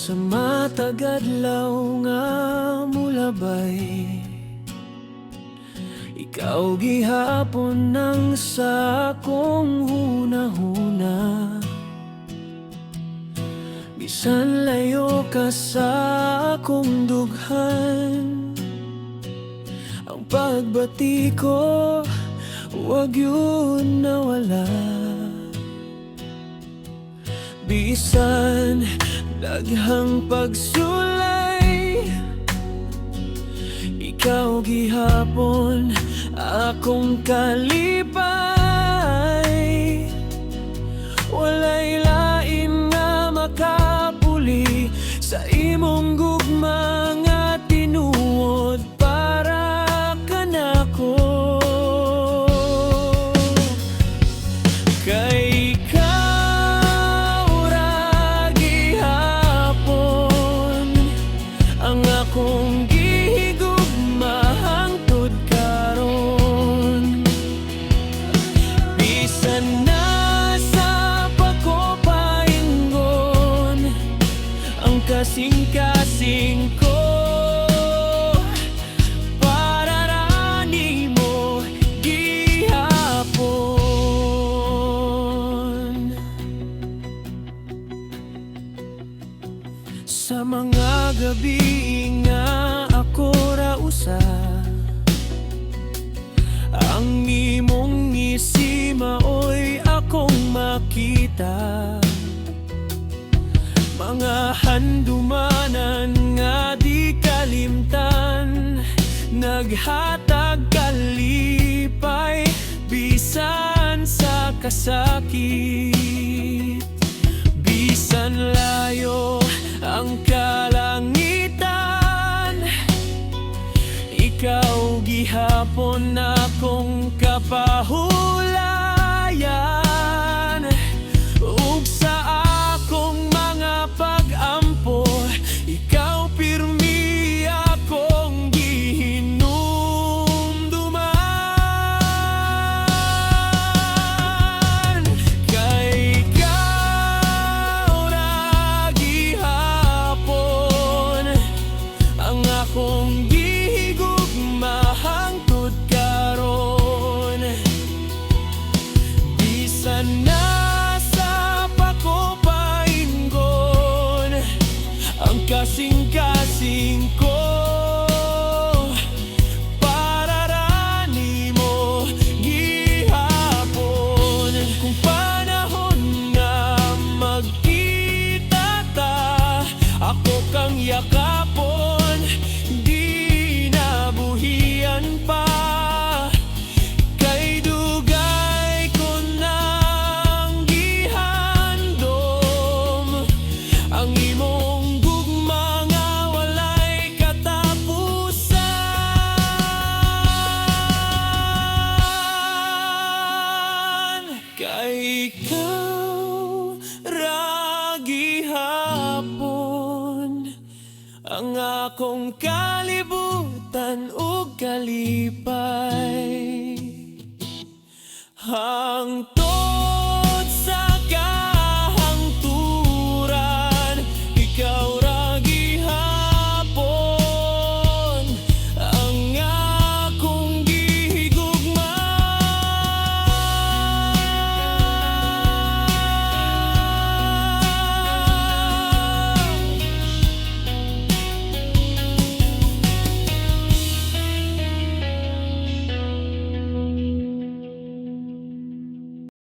sa matagadlaw nga mulabay. Ikaw gihapon nang sa akong hunahuna, bisan layo ka sa akong dughan. Ang pagbati ko huwag yun nawala, bisan daghang pagsulay. Ikaw gihapon akong kalipay. Walay lain nga makapuli sa imong gugma nga tinuod para kanako. Kay ikaw ra gihapon ang akong gihigugma hangtod karon. Bisan nasa pakopaingon ang kasing-kasing ko, para ra nimo gihapon. Sa mga gabi nga ako ra usa, ang imong ngisi maoy akong makita. Mga handumanan nga di kalimtan, naghatag kalipay bisan sa kasakit. Bisan layo ang kalangitan, ikaw gihapon akong kapahulayan. Ug sa akong mga pag-ampo, ikaw pirmi akong gihinumduman. Kay ikaw ra gihapon ang akong gihigugma hangtod karon. Bisan nasa pakopaingon ang kasing-kasing ko, para ra nimo gihapon. Kung panahon nga magkita ta, ako kang yakapon, di na buhian pa. Kay dugay ko nang gihandom ang imong gugma nga walay katapusan. Kay ikaw ra gihapon ang akong kalibutan ug kalipay.